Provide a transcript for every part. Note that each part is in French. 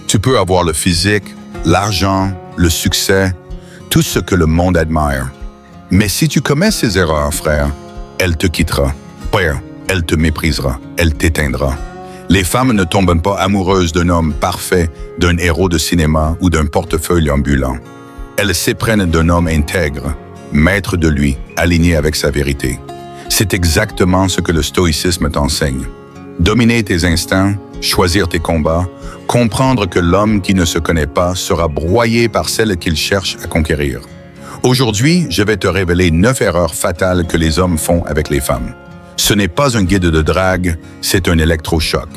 Tu peux avoir le physique, l'argent, le succès, tout ce que le monde admire. Mais si tu commets ces erreurs, frère, elle te quittera. Pire, elle te méprisera, elle t'éteindra. Les femmes ne tombent pas amoureuses d'un homme parfait, d'un héros de cinéma ou d'un portefeuille ambulant. Elles s'éprennent d'un homme intègre, maître de lui, aligné avec sa vérité. C'est exactement ce que le stoïcisme t'enseigne. Dominer tes instincts, choisir tes combats, comprendre que l'homme qui ne se connaît pas sera broyé par celle qu'il cherche à conquérir. Aujourd'hui, je vais te révéler 9 erreurs fatales que les hommes font avec les femmes. Ce n'est pas un guide de drague, c'est un électrochoc.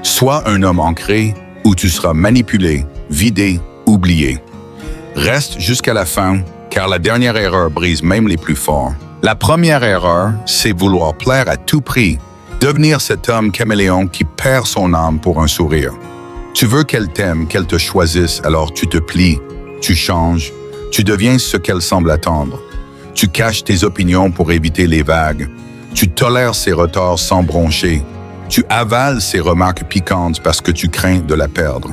Sois un homme ancré ou tu seras manipulé, vidé, oublié. Reste jusqu'à la fin, car la dernière erreur brise même les plus forts. La première erreur, c'est vouloir plaire à tout prix. Devenir cet homme caméléon qui perd son âme pour un sourire. Tu veux qu'elle t'aime, qu'elle te choisisse, alors tu te plies, tu changes, tu deviens ce qu'elle semble attendre. Tu caches tes opinions pour éviter les vagues. Tu tolères ses retards sans broncher. Tu avales ses remarques piquantes parce que tu crains de la perdre.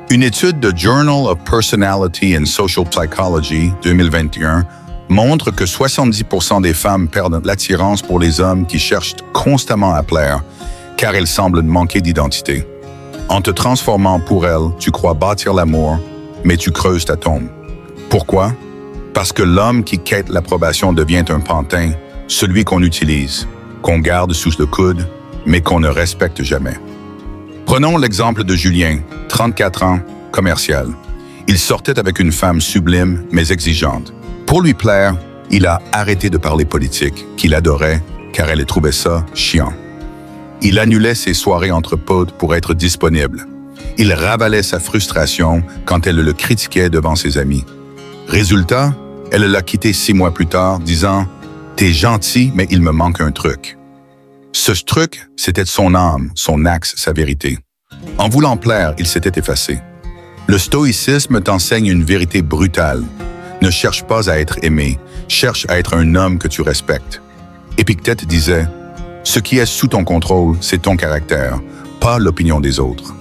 Une étude de Journal of Personality and Social Psychology 2021 montre que 70% des femmes perdent l'attirance pour les hommes qui cherchent constamment à plaire, car elles semblent manquer d'identité. En te transformant pour elles, tu crois bâtir l'amour, mais tu creuses ta tombe. Pourquoi? Parce que l'homme qui quête l'approbation devient un pantin, celui qu'on utilise, qu'on garde sous le coude, mais qu'on ne respecte jamais. Prenons l'exemple de Julien, 34 ans, commercial. Il sortait avec une femme sublime, mais exigeante. Pour lui plaire, il a arrêté de parler politique, qu'il adorait, car elle trouvait ça chiant. Il annulait ses soirées entre potes pour être disponible. Il ravalait sa frustration quand elle le critiquait devant ses amis. Résultat, elle l'a quitté 6 mois plus tard, disant « T'es gentil, mais il me manque un truc. » Ce truc, c'était son âme, son axe, sa vérité. En voulant plaire, il s'était effacé. Le stoïcisme t'enseigne une vérité brutale. Ne cherche pas à être aimé, cherche à être un homme que tu respectes. Épictète disait « Ce qui est sous ton contrôle, c'est ton caractère, pas l'opinion des autres. »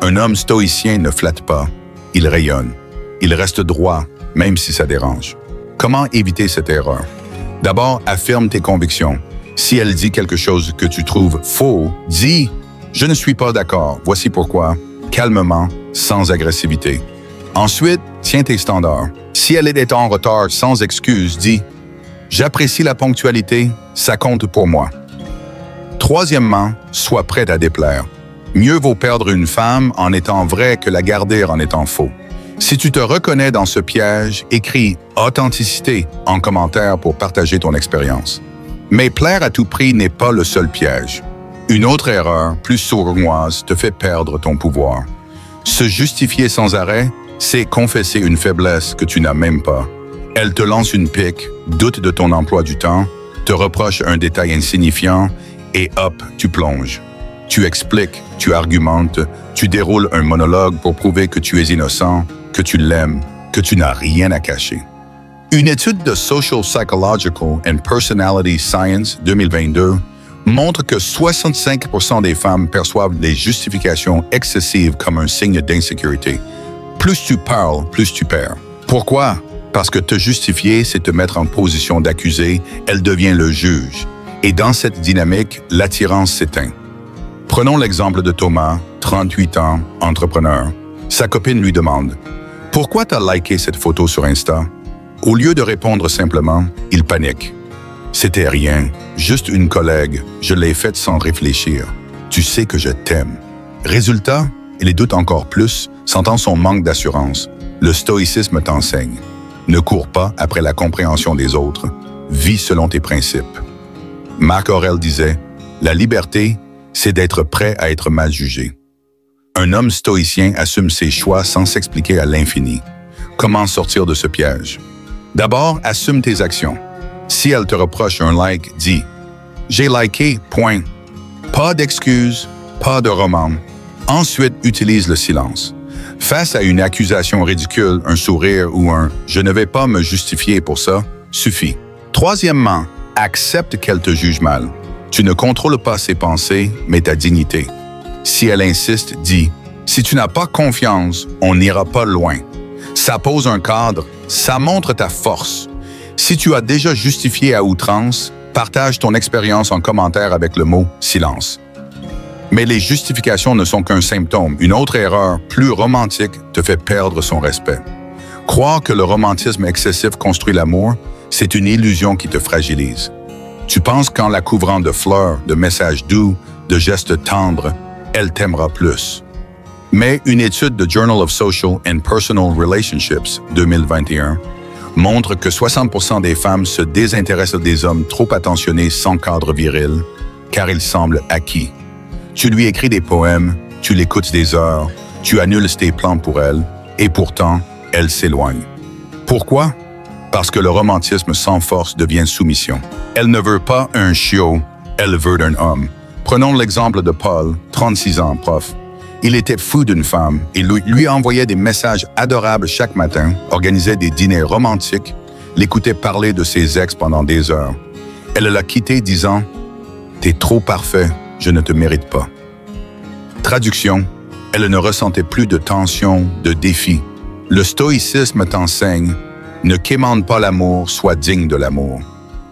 Un homme stoïcien ne flatte pas, il rayonne. Il reste droit, même si ça dérange. Comment éviter cette erreur? D'abord, affirme tes convictions. Si elle dit quelque chose que tu trouves faux, dis « Je ne suis pas d'accord, voici pourquoi », calmement, sans agressivité. Ensuite, tiens tes standards. Si elle est en retard sans excuse, dis « J'apprécie la ponctualité, ça compte pour moi. » Troisièmement, sois prête à déplaire. Mieux vaut perdre une femme en étant vrai que la garder en étant faux. Si tu te reconnais dans ce piège, écris « authenticité » en commentaire pour partager ton expérience. Mais plaire à tout prix n'est pas le seul piège. Une autre erreur, plus sournoise, te fait perdre ton pouvoir. Se justifier sans arrêt, c'est confesser une faiblesse que tu n'as même pas. Elle te lance une pique, doute de ton emploi du temps, te reproche un détail insignifiant et hop, tu plonges. Tu expliques, tu argumentes, tu déroules un monologue pour prouver que tu es innocent, que tu l'aimes, que tu n'as rien à cacher. Une étude de Social Psychological and Personality Science 2022 montre que 65% des femmes perçoivent les justifications excessives comme un signe d'insécurité. Plus tu parles, plus tu perds. Pourquoi? Parce que te justifier, c'est te mettre en position d'accusé, elle devient le juge. Et dans cette dynamique, l'attirance s'éteint. Prenons l'exemple de Thomas, 38 ans, entrepreneur. Sa copine lui demande « Pourquoi t'as liké cette photo sur Insta ?» Au lieu de répondre simplement, il panique. « C'était rien, juste une collègue, je l'ai faite sans réfléchir. Tu sais que je t'aime. » Résultat, il doute encore plus, sentant son manque d'assurance. Le stoïcisme t'enseigne. Ne cours pas après la compréhension des autres, vis selon tes principes. Marc Aurèle disait « La liberté, c'est d'être prêt à être mal jugé. » Un homme stoïcien assume ses choix sans s'expliquer à l'infini. Comment sortir de ce piège? D'abord, assume tes actions. Si elle te reproche un like, dis « J'ai liké, point. » Pas d'excuses, pas de roman. Ensuite, utilise le silence. Face à une accusation ridicule, un sourire ou un « je ne vais pas me justifier pour ça » suffit. Troisièmement, accepte qu'elle te juge mal. Tu ne contrôles pas ses pensées, mais ta dignité. Si elle insiste, dis Si tu n'as pas confiance, on n'ira pas loin. Ça pose un cadre, ça montre ta force. Si tu as déjà justifié à outrance, partage ton expérience en commentaire avec le mot « silence ». Mais les justifications ne sont qu'un symptôme. Une autre erreur, plus romantique, te fait perdre son respect. Croire que le romantisme excessif construit l'amour, c'est une illusion qui te fragilise. Tu penses qu'en la couvrant de fleurs, de messages doux, de gestes tendres, elle t'aimera plus. Mais une étude de Journal of Social and Personal Relationships 2021 montre que 60% des femmes se désintéressent des hommes trop attentionnés sans cadre viril, car ils semblent acquis. Tu lui écris des poèmes, tu l'écoutes des heures, tu annules tes plans pour elle, et pourtant, elle s'éloigne. Pourquoi? Parce que le romantisme sans force devient soumission. Elle ne veut pas un chiot, elle veut un homme. Prenons l'exemple de Paul, 36 ans, prof. Il était fou d'une femme et lui envoyait des messages adorables chaque matin, organisait des dîners romantiques, l'écoutait parler de ses ex pendant des heures. Elle l'a quitté disant « T'es trop parfait, je ne te mérite pas ». Traduction, elle ne ressentait plus de tension, de défi. Le stoïcisme t'enseigne « Ne quémande pas l'amour, sois digne de l'amour ».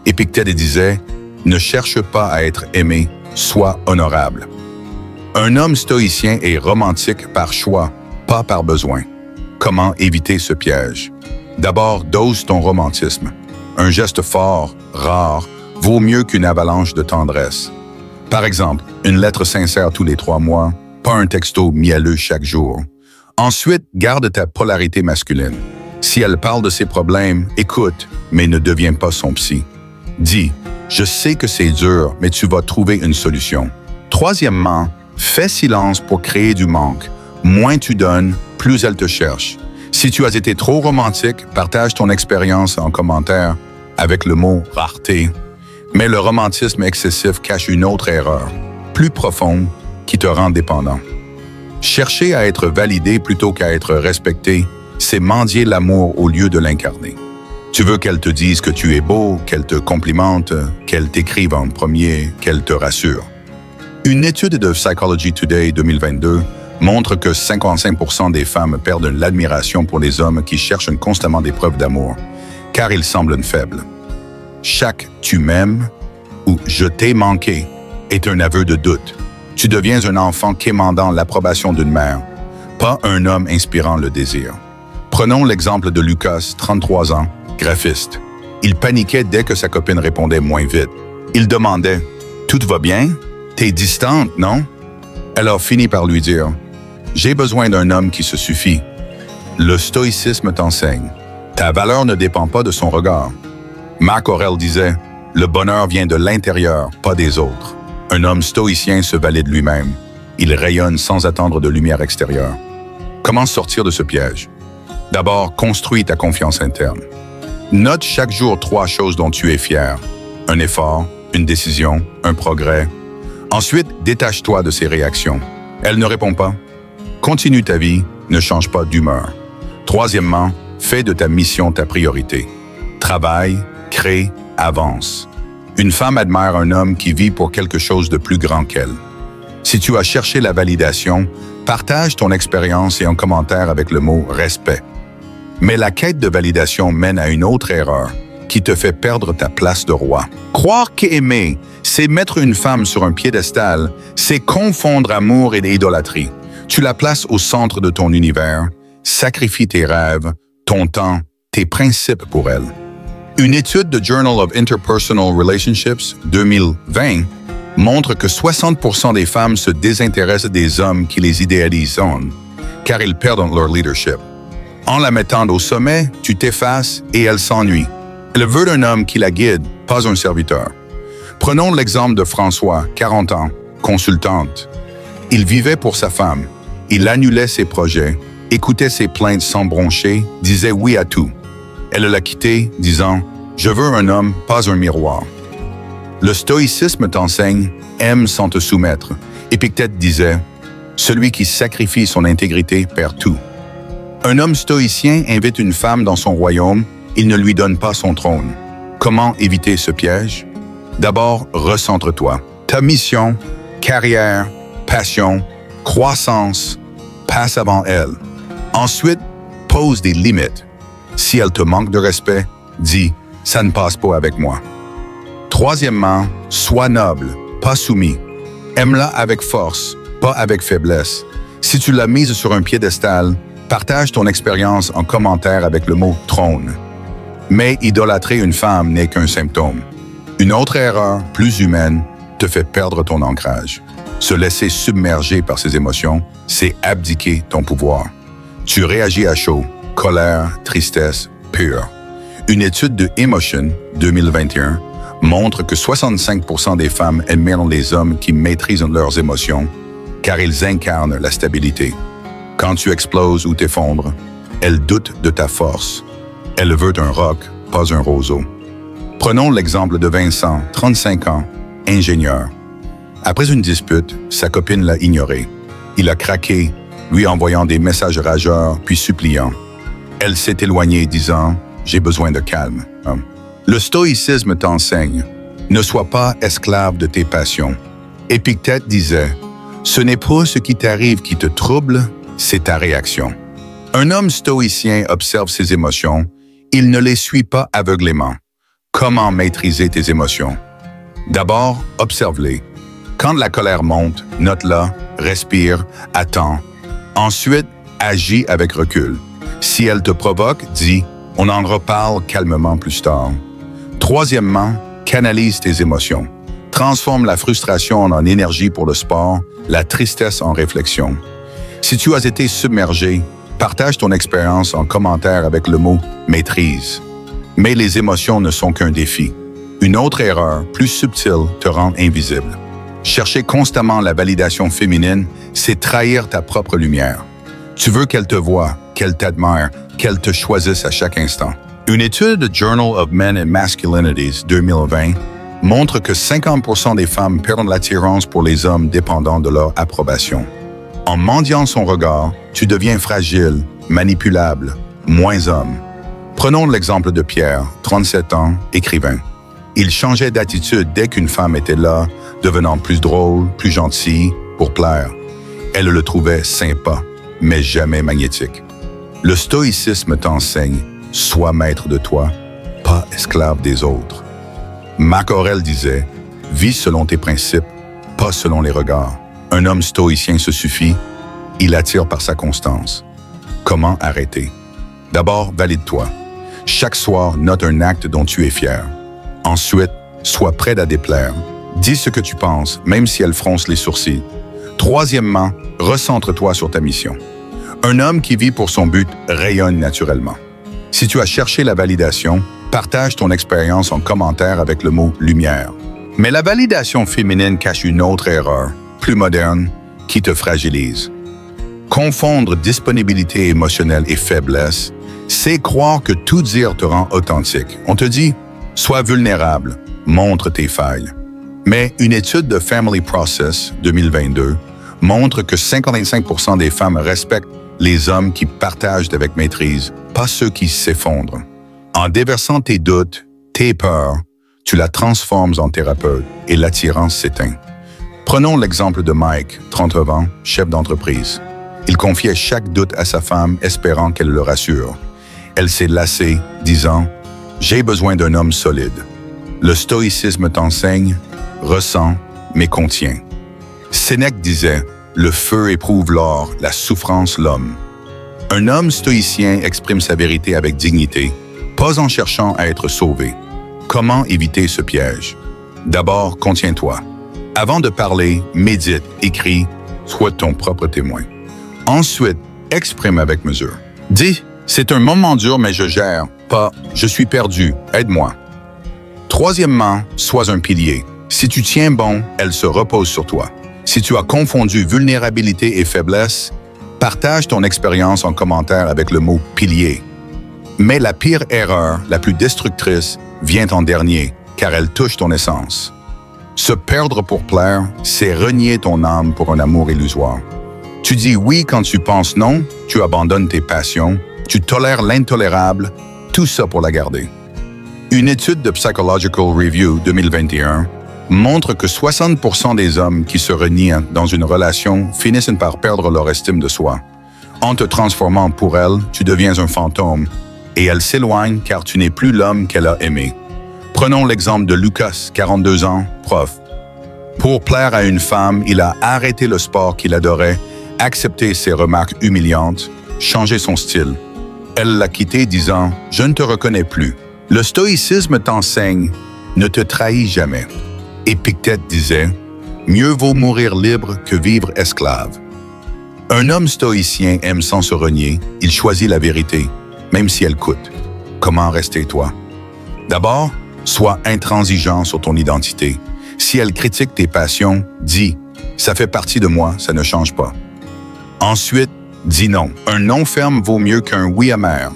Épictète disait « Ne cherche pas à être aimé, sois honorable ». Un homme stoïcien est romantique par choix, pas par besoin. Comment éviter ce piège? D'abord, dose ton romantisme. Un geste fort, rare, vaut mieux qu'une avalanche de tendresse. Par exemple, une lettre sincère tous les 3 mois, pas un texto mielleux chaque jour. Ensuite, garde ta polarité masculine. Si elle parle de ses problèmes, écoute, mais ne deviens pas son psy. Dis, je sais que c'est dur, mais tu vas trouver une solution. Troisièmement, fais silence pour créer du manque. Moins tu donnes, plus elle te cherche. Si tu as été trop romantique, partage ton expérience en commentaire avec le mot « rareté ». Mais le romantisme excessif cache une autre erreur, plus profonde, qui te rend dépendant. Chercher à être validé plutôt qu'à être respecté, c'est mendier l'amour au lieu de l'incarner. Tu veux qu'elle te dise que tu es beau, qu'elle te complimente, qu'elle t'écrive en premier, qu'elle te rassure. Une étude de Psychology Today 2022 montre que 55% des femmes perdent l'admiration pour les hommes qui cherchent constamment des preuves d'amour, car ils semblent faibles. Chaque « tu m'aimes » ou « je t'ai manqué » est un aveu de doute. Tu deviens un enfant quémandant l'approbation d'une mère, pas un homme inspirant le désir. Prenons l'exemple de Lucas, 33 ans, graphiste. Il paniquait dès que sa copine répondait moins vite. Il demandait « Tout va bien? T'es distante, non? » Elle a fini par lui dire « J'ai besoin d'un homme qui se suffit. » Le stoïcisme t'enseigne. Ta valeur ne dépend pas de son regard. Marc Aurèle disait « Le bonheur vient de l'intérieur, pas des autres. » Un homme stoïcien se valide lui-même. Il rayonne sans attendre de lumière extérieure. Comment sortir de ce piège? D'abord, construis ta confiance interne. Note chaque jour 3 choses dont tu es fier. Un effort, une décision, un progrès. Ensuite, détache-toi de ses réactions. Elle ne répond pas. Continue ta vie, ne change pas d'humeur. Troisièmement, fais de ta mission ta priorité. Travaille, crée, avance. Une femme admire un homme qui vit pour quelque chose de plus grand qu'elle. Si tu as cherché la validation, partage ton expérience et un commentaire avec le mot « respect ». Mais la quête de validation mène à une autre erreur qui te fait perdre ta place de roi. Croire qu'aimer, c'est mettre une femme sur un piédestal, c'est confondre amour et idolâtrie. Tu la places au centre de ton univers, sacrifie tes rêves, ton temps, tes principes pour elle. Une étude de Journal of Interpersonal Relationships 2020 montre que 60% des femmes se désintéressent des hommes qui les idéalisent car ils perdent leur leadership. En la mettant au sommet, tu t'effaces et elle s'ennuie. Elle veut d'un homme qui la guide, pas un serviteur. Prenons l'exemple de François, 40 ans, consultante. Il vivait pour sa femme. Il annulait ses projets, écoutait ses plaintes sans broncher, disait oui à tout. Elle l'a quitté, disant « Je veux un homme, pas un miroir ». Le stoïcisme t'enseigne « Aime sans te soumettre ». Épictète disait « Celui qui sacrifie son intégrité perd tout ». Un homme stoïcien invite une femme dans son royaume, il ne lui donne pas son trône. Comment éviter ce piège? D'abord, recentre-toi. Ta mission, carrière, passion, croissance, passe avant elle. Ensuite, pose des limites. Si elle te manque de respect, dis « ça ne passe pas avec moi ». Troisièmement, sois noble, pas soumis. Aime-la avec force, pas avec faiblesse. Si tu l'as mise sur un piédestal, partage ton expérience en commentaire avec le mot « trône ». Mais idolâtrer une femme n'est qu'un symptôme. Une autre erreur, plus humaine, te fait perdre ton ancrage. Se laisser submerger par ses émotions, c'est abdiquer ton pouvoir. Tu réagis à chaud, colère, tristesse, pure. Une étude de Emotion 2021 montre que 65% des femmes admirent les hommes qui maîtrisent leurs émotions, car ils incarnent la stabilité. Quand tu exploses ou t'effondres, elles doutent de ta force. Elle veut un roc, pas un roseau. Prenons l'exemple de Vincent, 35 ans, ingénieur. Après une dispute, sa copine l'a ignoré. Il a craqué, lui envoyant des messages rageurs puis suppliants. Elle s'est éloignée, disant « J'ai besoin de calme ». Le stoïcisme t'enseigne « Ne sois pas esclave de tes passions ». Épictète disait « Ce n'est pas ce qui t'arrive qui te trouble, c'est ta réaction ». Un homme stoïcien observe ses émotions, il ne les suit pas aveuglément. Comment maîtriser tes émotions? D'abord, observe-les. Quand la colère monte, note-la, respire, attends. Ensuite, agis avec recul. Si elle te provoque, dis « On en reparle calmement plus tard ». Troisièmement, canalise tes émotions. Transforme la frustration en énergie pour le sport, la tristesse en réflexion. Si tu as été submergé, partage ton expérience en commentaire avec le mot « maîtrise ». Mais les émotions ne sont qu'un défi. Une autre erreur, plus subtile, te rend invisible. Chercher constamment la validation féminine, c'est trahir ta propre lumière. Tu veux qu'elle te voie, qu'elle t'admire, qu'elle te choisisse à chaque instant. Une étude de Journal of Men and Masculinities 2020 montre que 50% des femmes perdent l'attirance pour les hommes dépendant de leur approbation. En mendiant son regard, tu deviens fragile, manipulable, moins homme. Prenons l'exemple de Pierre, 37 ans, écrivain. Il changeait d'attitude dès qu'une femme était là, devenant plus drôle, plus gentille, pour plaire. Elle le trouvait sympa, mais jamais magnétique. Le stoïcisme t'enseigne, sois maître de toi, pas esclave des autres. Marc Aurèle disait, vis selon tes principes, pas selon les regards. Un homme stoïcien se suffit, il attire par sa constance. Comment arrêter? D'abord, valide-toi. Chaque soir, note un acte dont tu es fier. Ensuite, sois prêt à déplaire. Dis ce que tu penses, même si elle fronce les sourcils. Troisièmement, recentre-toi sur ta mission. Un homme qui vit pour son but rayonne naturellement. Si tu as cherché la validation, partage ton expérience en commentaire avec le mot « lumière ». Mais la validation féminine cache une autre erreur, plus moderne, qui te fragilise. Confondre disponibilité émotionnelle et faiblesse, c'est croire que tout dire te rend authentique. On te dit « sois vulnérable, montre tes failles ». Mais une étude de Family Process 2022 montre que 55% des femmes respectent les hommes qui partagent avec maîtrise, pas ceux qui s'effondrent. En déversant tes doutes, tes peurs, tu la transformes en thérapeute et l'attirance s'éteint. Prenons l'exemple de Mike, 39 ans, chef d'entreprise. Il confiait chaque doute à sa femme, espérant qu'elle le rassure. Elle s'est lassée, disant « J'ai besoin d'un homme solide ». Le stoïcisme t'enseigne, ressent, mais contient. Sénèque disait « Le feu éprouve l'or, la souffrance l'homme ». Un homme stoïcien exprime sa vérité avec dignité, pas en cherchant à être sauvé. Comment éviter ce piège? D'abord, contiens-toi. Avant de parler, médite, écris, sois ton propre témoin. Ensuite, exprime avec mesure. Dis « C'est un moment dur, mais je gère », pas « Je suis perdu, aide-moi ». Troisièmement, sois un pilier. Si tu tiens bon, elle se repose sur toi. Si tu as confondu vulnérabilité et faiblesse, partage ton expérience en commentaire avec le mot « pilier ». Mais la pire erreur, la plus destructrice, vient en dernier, car elle touche ton essence. Se perdre pour plaire, c'est renier ton âme pour un amour illusoire. Tu dis oui quand tu penses non, tu abandonnes tes passions, tu tolères l'intolérable, tout ça pour la garder. Une étude de Psychological Review 2021 montre que 60% des hommes qui se renient dans une relation finissent par perdre leur estime de soi. En te transformant pour elle, tu deviens un fantôme, et elle s'éloigne car tu n'es plus l'homme qu'elle a aimé. Prenons l'exemple de Lucas, 42 ans, prof. Pour plaire à une femme, il a arrêté le sport qu'il adorait, accepté ses remarques humiliantes, changé son style. Elle l'a quitté disant « Je ne te reconnais plus ». Le stoïcisme t'enseigne « Ne te trahis jamais ». Épictète disait « Mieux vaut mourir libre que vivre esclave ». Un homme stoïcien aime sans se renier, il choisit la vérité, même si elle coûte. Comment rester toi? D'abord, sois intransigeant sur ton identité. Si elle critique tes passions, dis « Ça fait partie de moi, ça ne change pas ». Ensuite, dis non. Un non ferme vaut mieux qu'un oui amer.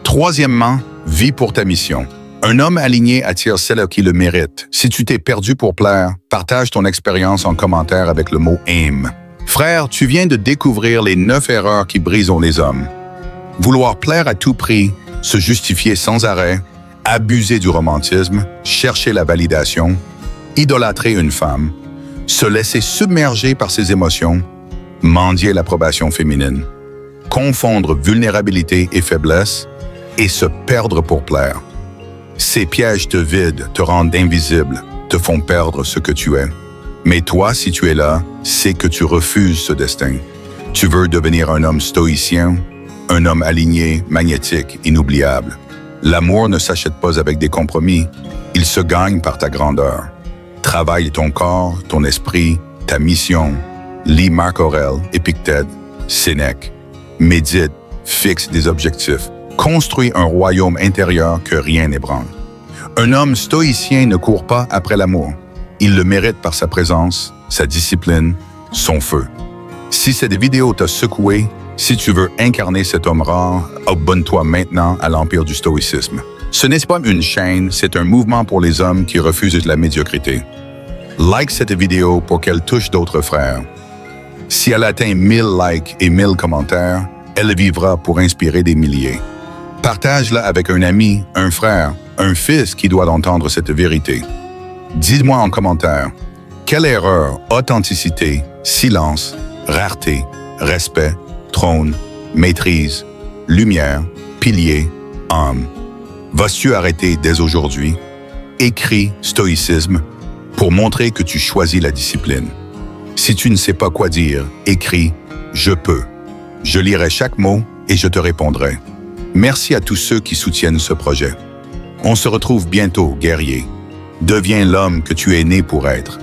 Troisièmement, vis pour ta mission. Un homme aligné attire celle qui le mérite. Si tu t'es perdu pour plaire, partage ton expérience en commentaire avec le mot « aim ». Frère, tu viens de découvrir les 9 erreurs qui brisent les hommes. Vouloir plaire à tout prix, se justifier sans arrêt, abuser du romantisme, chercher la validation, idolâtrer une femme, se laisser submerger par ses émotions, mendier l'approbation féminine, confondre vulnérabilité et faiblesse et se perdre pour plaire. Ces pièges te vident, te rendent invisible, te font perdre ce que tu es. Mais toi, si tu es là, c'est que tu refuses ce destin. Tu veux devenir un homme stoïcien, un homme aligné, magnétique, inoubliable. L'amour ne s'achète pas avec des compromis, il se gagne par ta grandeur. Travaille ton corps, ton esprit, ta mission. Lis Marc Aurèle, Épictète, Sénèque. Médite, fixe des objectifs. Construis un royaume intérieur que rien n'ébranle. Un homme stoïcien ne court pas après l'amour. Il le mérite par sa présence, sa discipline, son feu. Si cette vidéo t'a secoué, si tu veux incarner cet homme rare, abonne-toi maintenant à l'Empire du Stoïcisme. Ce n'est pas une chaîne, c'est un mouvement pour les hommes qui refusent la médiocrité. Like cette vidéo pour qu'elle touche d'autres frères. Si elle atteint 1000 likes et 1000 commentaires, elle vivra pour inspirer des milliers. Partage-la avec un ami, un frère, un fils qui doit entendre cette vérité. Dis-moi en commentaire, quelle erreur, authenticité, silence, rareté, respect, trône, maîtrise, lumière, pilier, âme. Vas-tu arrêter dès aujourd'hui? Écris stoïcisme pour montrer que tu choisis la discipline. Si tu ne sais pas quoi dire, écris « Je peux ». Je lirai chaque mot et je te répondrai. Merci à tous ceux qui soutiennent ce projet. On se retrouve bientôt, guerrier. Deviens l'homme que tu es né pour être.